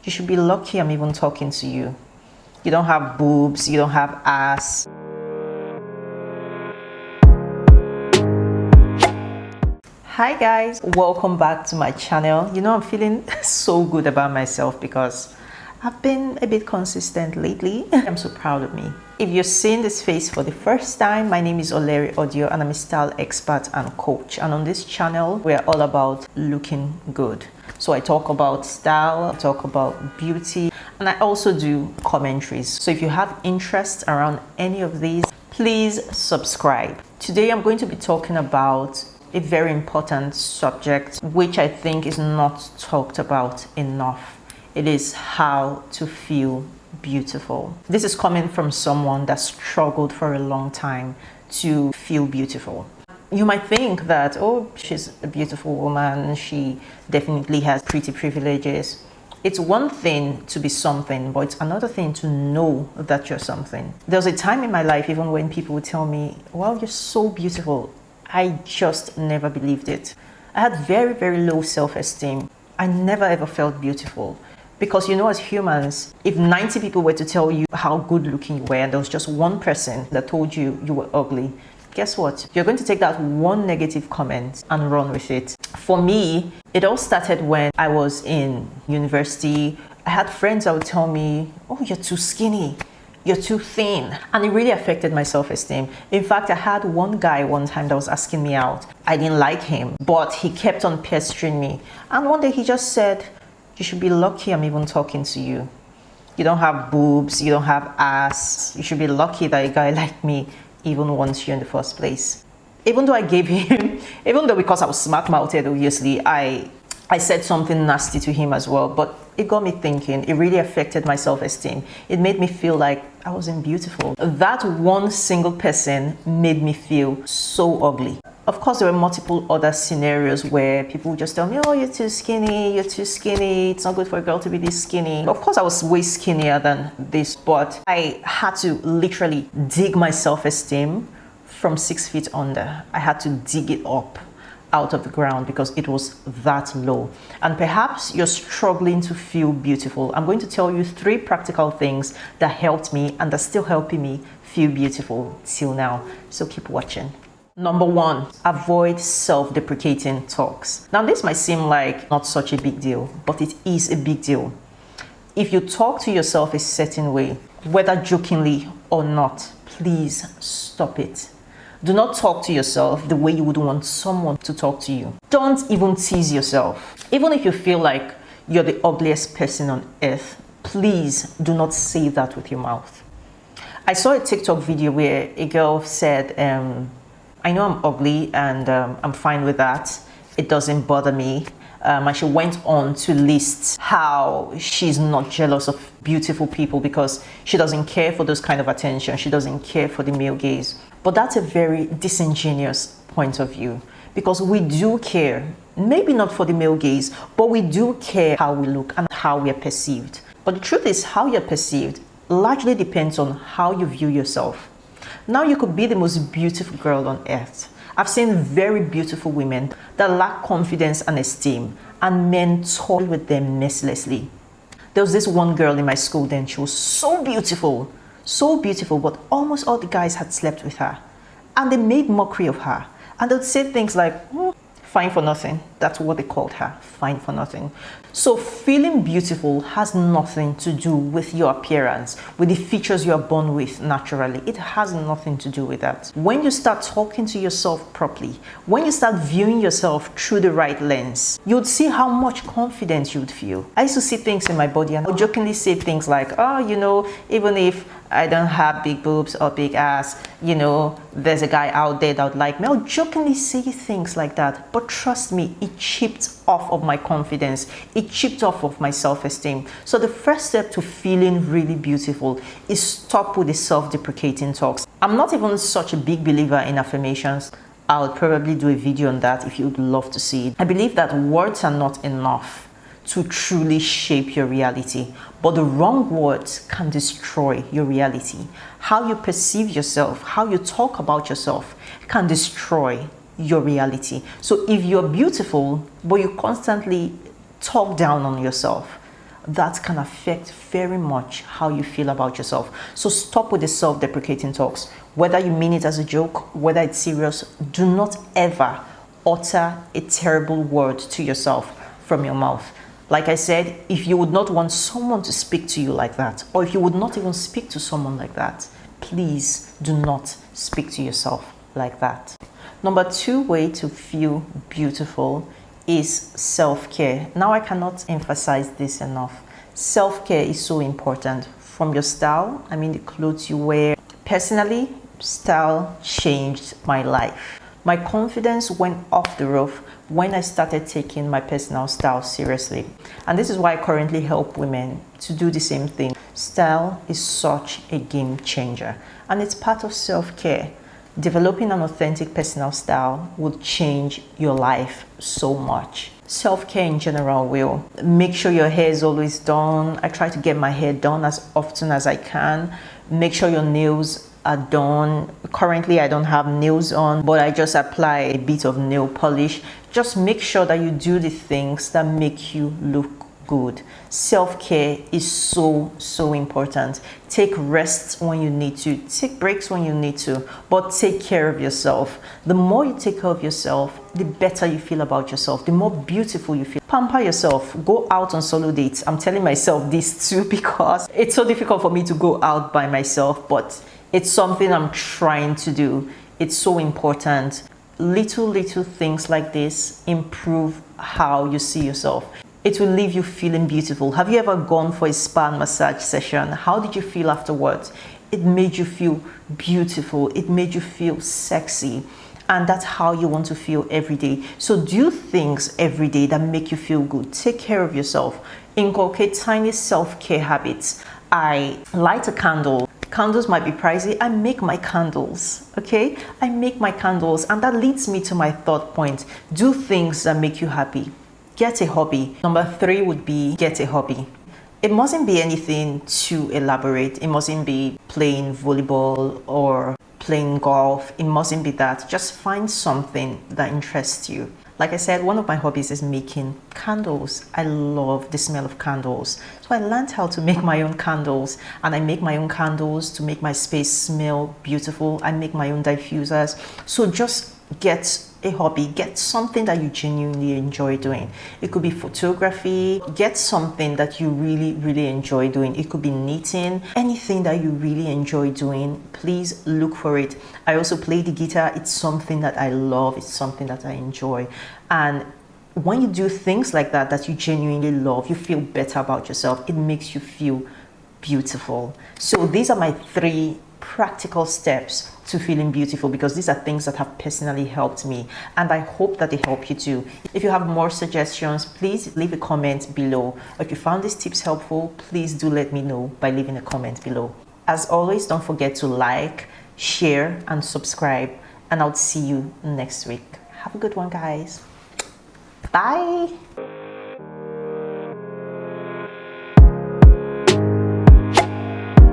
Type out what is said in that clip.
You should be lucky I'm even talking to you. You don't have boobs, you don't have ass. Hi guys, welcome back to my channel. I'm feeling so good about myself because I've been a bit consistent lately. I'm so proud of me. If you're seeing this face for the first time, my name is Olere Odior and I'm a style expert and coach. And on this channel, we're all about looking good. So I talk about style, I talk about beauty, and I also do commentaries. So if you have interest around any of these, please subscribe. Today I'm going to be talking about a very important subject which I think is not talked about enough. It is how to feel beautiful. This is coming from someone that struggled for a long time to feel beautiful. You might think that, oh, she's a beautiful woman, she definitely has pretty privileges. It's one thing to be something, but it's another thing to know that you're something. There was a time in my life, even when people would tell me, well, you're so beautiful, I just never believed it. I had very, very low self-esteem. I never ever felt beautiful. Because as humans, if 90 people were to tell you how good looking you were and there was just one person that told you you were ugly, guess what? You're going to take that one negative comment and run with it. For me, it all started when I was in university. I had friends that would tell me, oh, you're too skinny, you're too thin. And it really affected my self-esteem. In fact, I had one guy one time that was asking me out. I didn't like him, but he kept on pestering me. And one day he just said, you should be lucky I'm even talking to you. You don't have boobs, you don't have ass. You should be lucky that a guy like me even wants you in the first place. Even though I gave him, even though because I was smart-mouthed, obviously, I said something nasty to him as well, but it got me thinking. It really affected my self-esteem. It made me feel like I wasn't beautiful. That one single person made me feel so ugly. Of course, there were multiple other scenarios where people would just tell me, oh, you're too skinny, it's not good for a girl to be this skinny. Of course, I was way skinnier than this, but I had to literally dig my self-esteem from 6 feet under. I had to dig it up out of the ground because it was that low. And perhaps you're struggling to feel beautiful. I'm going to tell you 3 practical things that helped me and are still helping me feel beautiful till now. So keep watching. Number 1, avoid self-deprecating talks. Now, this might seem like not such a big deal, but it is a big deal. If you talk to yourself a certain way, whether jokingly or not, please stop it. Do not talk to yourself the way you would want someone to talk to you. Don't even tease yourself. Even if you feel like you're the ugliest person on earth, please do not say that with your mouth. I saw a TikTok video where a girl said, I know I'm ugly and I'm fine with that. It doesn't bother me. And she went on to list how she's not jealous of beautiful people because she doesn't care for those kind of attention. She doesn't care for the male gaze. But that's a very disingenuous point of view because we do care, maybe not for the male gaze, but we do care how we look and how we are perceived. But the truth is, how you're perceived largely depends on how you view yourself. Now, you could be the most beautiful girl on earth. I've seen very beautiful women that lack confidence and esteem, and men toy with them mercilessly. There was this one girl in my school then, she was so beautiful, but almost all the guys had slept with her. And they made mockery of her. And they'd say things like, fine for nothing. That's what they called her, fine for nothing. So feeling beautiful has nothing to do with your appearance, with the features you are born with naturally. It has nothing to do with that. When you start talking to yourself properly, when you start viewing yourself through the right lens, you'd see how much confidence you would feel. I used to see things in my body and I would jokingly say things like, oh, even if I don't have big boobs or big ass, there's a guy out there that would like me. I'll jokingly say things like that. But trust me, it chipped off of my confidence. It chipped off of my self-esteem. So the first step to feeling really beautiful is stop with the self-deprecating talks. I'm not even such a big believer in affirmations. I'll probably do a video on that if you'd love to see it. I believe that words are not enough to truly shape your reality, but the wrong words can destroy your reality. How you perceive yourself, how you talk about yourself can destroy your reality. So if you're beautiful, but you constantly talk down on yourself, that can affect very much how you feel about yourself. So stop with the self-deprecating talks. Whether you mean it as a joke, whether it's serious, do not ever utter a terrible word to yourself from your mouth. Like I said, if you would not want someone to speak to you like that, or if you would not even speak to someone like that, please do not speak to yourself like that. Number 2 way to feel beautiful is self-care. Now, I cannot emphasize this enough. Self-care is so important. From your style, I mean the clothes you wear. Personally, style changed my life. My confidence went off the roof when I started taking my personal style seriously. And this is why I currently help women to do the same thing. Style is such a game changer, and it's part of self-care. Developing an authentic personal style will change your life so much. Self-care in general will make sure your hair is always done. I try to get my hair done as often as I can. Make sure your nails are done. Currently, I don't have nails on, but I just apply a bit of nail polish. Just make sure that you do the things that make you look good. Self-care is so important. Take rests when you need to, take breaks when you need to, but take care of yourself. The more you take care of yourself, the better you feel about yourself, the more beautiful you feel. Pamper yourself. Go out on solo dates. I'm telling myself this too because it's so difficult for me to go out by myself, but it's something I'm trying to do. It's so important. Little things like this improve how you see yourself. It will leave you feeling beautiful. Have you ever gone for a spa and massage session? How did you feel afterwards? It made you feel beautiful. It made you feel sexy. And that's how you want to feel every day. So do things every day that make you feel good. Take care of yourself. Inculcate tiny self-care habits. I light a candle. Candles might be pricey. I make my candles, okay? I make my candles, and that leads me to my third point. Do things that make you happy. Get a hobby. Number 3 would be get a hobby. It mustn't be anything too elaborate. It mustn't be playing volleyball or playing golf. It mustn't be that. Just find something that interests you. Like I said, one of my hobbies is making candles. I love the smell of candles. So I learned how to make my own candles, and I make my own candles to make my space smell beautiful. I make my own diffusers. So just get a hobby, get something that you genuinely enjoy doing. It could be photography. Get something that you really enjoy doing. It could be knitting. Anything that you really enjoy doing, please look for it. I also play the guitar. It's something that I love. It's something that I enjoy. And when you do things like that that you genuinely love, you feel better about yourself. It makes you feel beautiful. So these are my 3 practical steps to feeling beautiful, because these are things that have personally helped me, and I hope that they help you too. If you have more suggestions, please leave a comment below. If you found these tips helpful, please do let me know by leaving a comment below. As always, don't forget to like, share, and subscribe, and I'll see you next week. Have a good one, guys. Bye.